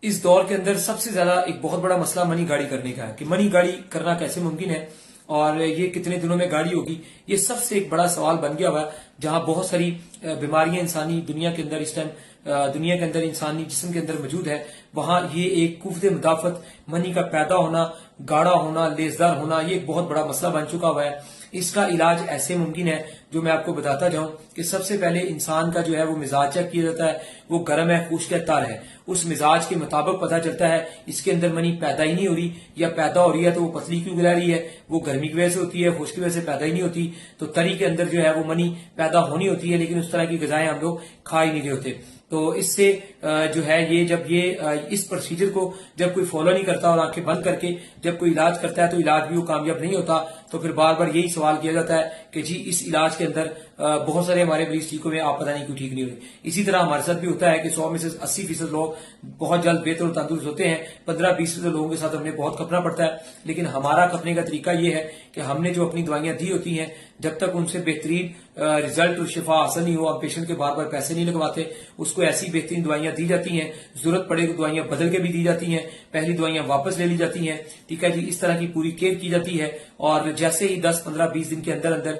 اس دور کے اندر سب سے زیادہ ایک بہت بڑا مسئلہ منی گاڑی کرنے کا ہے کہ منی گاڑی کرنا کیسے ممکن ہے اور یہ کتنے دنوں میں گاڑی ہوگی. یہ سب سے ایک بڑا سوال بن گیا ہوا ہے جہاں بہت ساری بیماریاں انسانی دنیا کے اندر اس ٹائم دنیا کے اندر انسانی جسم کے اندر موجود ہے. وہاں یہ ایک قوت مدافعت منی کا پیدا ہونا، گاڑا ہونا، لیزدار ہونا، یہ ایک بہت بڑا مسئلہ بن چکا ہوا ہے. اس کا علاج ایسے ممکن ہے جو میں آپ کو بتاتا جاؤں کہ سب سے پہلے انسان کا جو ہے وہ مزاج چیک کیا جاتا ہے، وہ گرم ہے، خشک ہے، تر ہے. اس مزاج کے مطابق پتا چلتا ہے اس کے اندر منی پیدا ہی نہیں ہو رہی، یا پیدا ہو رہی ہے تو وہ پتلی کیوں گلا رہی ہے، وہ گرمی کی وجہ سے ہوتی ہے، خشک کی وجہ سے پیدا ہی نہیں ہوتی. تو تری کے اندر جو ہے وہ منی پیدا ہونی ہوتی ہے، لیکن اس طرح کی غذائیں ہم لوگ کھا ہی نہیں رہے ہوتے. تو اس سے جو ہے یہ جب اس پروسیجر کو جب کوئی فالو نہیں کرتا اور آنکھیں بند کر کے جب کوئی علاج کرتا ہے تو علاج بھی وہ کامیاب نہیں ہوتا. تو پھر بار بار یہی سوال کیا جاتا ہے کہ جی اس علاج کے اندر بہت سارے ہمارے مریض ٹھیک ہوئے، آپ پتہ نہیں کیوں ٹھیک نہیں ہوئے. اسی طرح ہمارے ساتھ بھی ہوتا ہے کہ 100 میں سے 80% لوگ بہت جلد بہتر اور تندرست ہوتے ہیں. 15-20% لوگوں کے ساتھ ہم نے بہت کھپنا پڑتا ہے. لیکن ہمارا کھپنے کا طریقہ یہ ہے کہ ہم نے جو اپنی دوائیاں دی ہوتی ہیں جب تک ان سے بہترین رزلٹ اور شفا حاصل نہیں ہو، ہم پیشنٹ کے بار بار پیسے نہیں لگواتے. اس کو ایسی بہترین دوائیاں دی جاتی ہیں، ضرورت پڑے تو دوائیاں بدل کے بھی دی جاتی ہیں، پہلی دوائیاں واپس لے لی جاتی ہیں. ٹھیک ہے جی، اس طرح کی پوری کیئر کی جاتی ہے. اور جیسے ہی 10-15-20 دن کے اندر اندر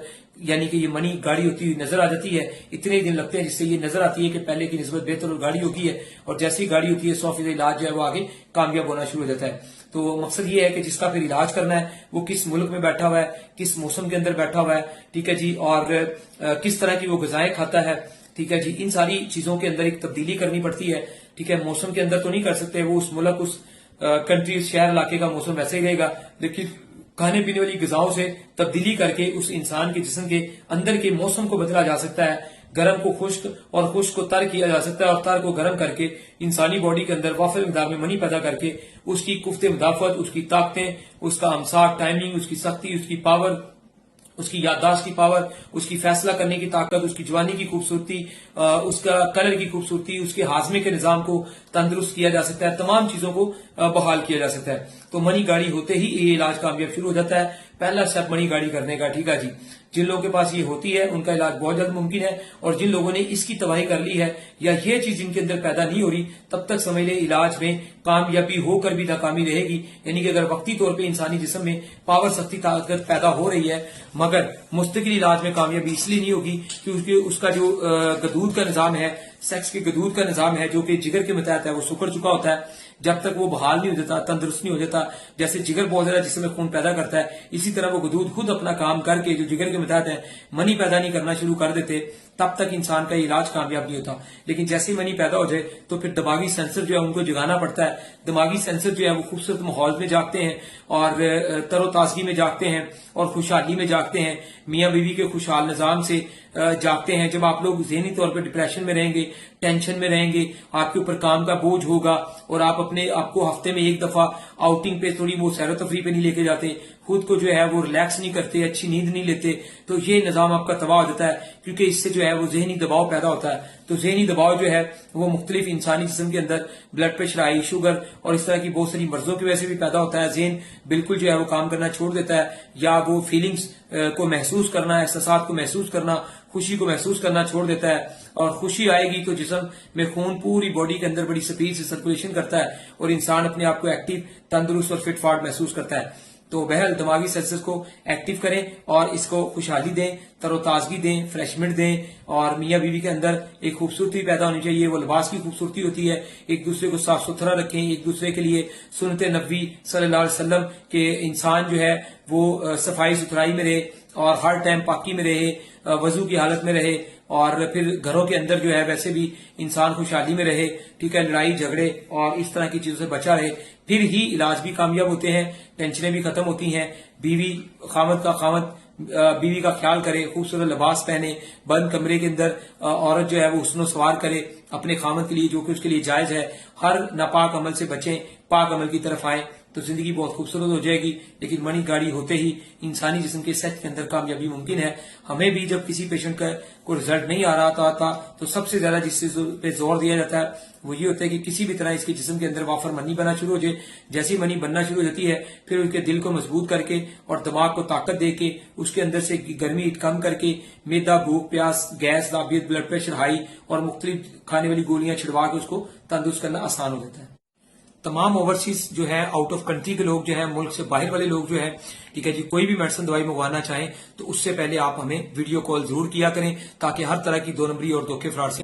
یعنی کہ یہ منی گاڑی ہوتی ہوئی نظر آ جاتی ہے، اتنے ہی دن لگتے ہیں جس سے یہ نظر آتی ہے کہ پہلے کی نسبت بہتر اور گاڑی ہوگی ہے. اور جیسی ہی گاڑی ہوتی ہے 100% علاج جو ہے وہ آگے کامیاب ہونا شروع ہو جاتا ہے. تو مقصد یہ ہے کہ جس کا پھر علاج کرنا ہے وہ کس ملک میں بیٹھا ہوا ہے، کس موسم کے اندر بیٹھا ہوا ہے، ٹھیک ہے جی، اور کس طرح کی وہ غذائیں کھاتا ہے. ٹھیک ہے جی، ان ساری چیزوں کے اندر ایک تبدیلی کرنی پڑتی ہے. ٹھیک ہے، موسم کے اندر تو نہیں کر سکتے، وہ اس ملک، اس کنٹری، اس شہر علاقے کا موسم ویسے ہی رہے گا، لیکن کھانے پینے والی غذاؤں سے تبدیلی کر کے اس انسان کے جسم کے اندر کے موسم کو بدلا جا سکتا ہے. گرم کو خشک اور خشک کو تر کیا جا سکتا ہے، اور تر کو گرم کر کے انسانی باڈی کے اندر وافر مقدار میں منی پیدا کر کے اس کی قوت مدافعت، اس کی طاقتیں، اس کا امساک، ٹائمنگ، اس کی سختی، اس کی پاور، اس کی یادداشت کی پاور، اس کی فیصلہ کرنے کی طاقت، اس کی جوانی کی خوبصورتی، اس کا کلر کی خوبصورتی، اس کے ہاضمے کے نظام کو تندرست کیا جا سکتا ہے، تمام چیزوں کو بحال کیا جا سکتا ہے. تو منی گاڑی ہوتے ہی یہ علاج کامیاب شروع ہو جاتا ہے. پہلا سٹیپ منی گاڑی کرنے کا. ٹھیک ہے جی، جن لوگوں کے پاس یہ ہوتی ہے ان کا علاج بہت جلد ممکن ہے، اور جن لوگوں نے اس کی تباہی کر لی ہے یا یہ چیز جن کے اندر پیدا نہیں ہو رہی، تب تک سمجھ لیں علاج میں کامیابی ہو کر بھی ناکامی رہے گی. یعنی کہ اگر وقتی طور پہ انسانی جسم میں پاور، سختی، طاقت پیدا ہو رہی ہے، مگر مستقل علاج میں کامیابی اس لیے نہیں ہوگی کیونکہ اس کا جو گدود کا نظام ہے، سیکس کے گدود کا نظام ہے جو کہ جگر کے متحد ہے، وہ سکڑ چکا ہوتا ہے. جب تک وہ بحال نہیں ہو جاتا، تندرست نہیں ہو جاتا، جیسے جگر بہت زیادہ جسم میں خون پیدا کرتا ہے، اسی طرح وہ گدود خود اپنا کام کر کے جو جگر کے متحد ہے منی پیدا نہیں کرنا شروع کر دیتے، تب تک انسان کا علاج کامیاب نہیں ہوتا. لیکن جیسے منی پیدا ہو جائے تو پھر دماغی سینسر جو ہے ان کو جگانا پڑتا ہے. دماغی سینسر جو ہے وہ خوبصورت ماحول میں جاگتے ہیں اور تر و تازگی میں جاگتے ہیں اور خوشحالی میں جاگتے ہیں، میاں بیوی کے خوشحال نظام سے جاگتے ہیں. جب آپ لوگ ذہنی طور پہ ڈپریشن میں رہیں گے، ٹینشن میں رہیں گے، آپ کے اوپر کام کا بوجھ ہوگا اور آپ کو ہفتے میں ایک دفعہ آؤٹنگ پہ، تھوڑی وہ سیر و تفریح پہ نہیں لے کے جاتے، خود کو جو ہے وہ ریلیکس نہیں کرتے، اچھی نیند نہیں لیتے، تو یہ نظام آپ کا تباہ ہو جاتا ہے. کیونکہ اس سے جو ہے وہ ذہنی دباؤ پیدا ہوتا ہے. تو ذہنی دباؤ جو ہے وہ مختلف انسانی جسم کے اندر بلڈ پریشر، ہائی شوگر اور اس طرح کی بہت ساری مرضوں کی وجہ سے بھی پیدا ہوتا ہے. ذہن بالکل جو ہے وہ کام کرنا چھوڑ دیتا ہے، یا وہ فیلنگز کو محسوس کرنا، احساسات کو محسوس کرنا، خوشی کو محسوس کرنا چھوڑ دیتا ہے. اور خوشی آئے گی تو جسم میں خون پوری باڈی کے اندر بڑی سپیڈ سے سرکولیشن کرتا ہے اور انسان اپنے آپ کو ایکٹیو، تندرست اور فٹ فاٹ محسوس کرتا ہے. تو بہرحال دماغی سینسز کو ایکٹیو کریں اور اس کو خوشحالی دیں، تر و تازگی دیں، فریشمنٹ دیں. اور میاں بیوی کے اندر ایک خوبصورتی پیدا ہونی چاہیے، وہ لباس کی خوبصورتی ہوتی ہے. ایک دوسرے کو صاف ستھرا رکھیں، ایک دوسرے کے لیے سنت نبوی صلی اللہ علیہ وسلم کہ انسان جو ہے وہ صفائی ستھرائی میں رہے اور ہر ٹائم پاکی میں رہے، وضو کی حالت میں رہے، اور پھر گھروں کے اندر جو ہے ویسے بھی انسان خوشحالی میں رہے. ٹھیک ہے، لڑائی جھگڑے اور اس طرح کی چیزوں سے بچا رہے، پھر ہی علاج بھی کامیاب ہوتے ہیں، ٹینشنیں بھی ختم ہوتی ہیں. خامد بیوی کا خیال کرے، خوبصورت لباس پہنے، بند کمرے کے اندر عورت جو ہے وہ حسن و سوار کرے اپنے خامد کے لیے جو کہ اس کے لیے جائز ہے. ہر ناپاک عمل سے بچیں، پاک عمل کی طرف آئیں، تو زندگی بہت خوبصورت ہو جائے گی. لیکن منی گاڑی ہوتے ہی انسانی جسم کے صحت کے اندر کامیابی ممکن ہے. ہمیں بھی جب کسی پیشنٹ کا کوئی رزلٹ نہیں آ رہا تھا تو سب سے زیادہ جس چیز پہ زور دیا جاتا ہے وہ یہ ہوتا ہے کہ کسی بھی طرح اس کے جسم کے اندر وافر منی بننا شروع ہو جائے. جیسی منی بننا شروع ہو جاتی ہے پھر اس کے دل کو مضبوط کر کے اور دماغ کو طاقت دے کے اس کے اندر سے گرمی کم کر کے میدا، بھوک، پیاس، گیس، دابیت، بلڈ پریشر ہائی اور مختلف کھانے والی گولیاں چھڑوا کے اس کو تندرست کرنا آسان ہو جاتا ہے. تمام اوورسیز جو ہے آؤٹ آف کنٹری کے لوگ جو ہے ملک سے باہر والے لوگ جو ہے ٹھیک ہے جی کوئی بھی میڈیسن دوائی منگوانا چاہیں تو اس سے پہلے آپ ہمیں ویڈیو کال ضرور کیا کریں تاکہ ہر طرح کی 2 نمبری اور دھوکے فراڈ سے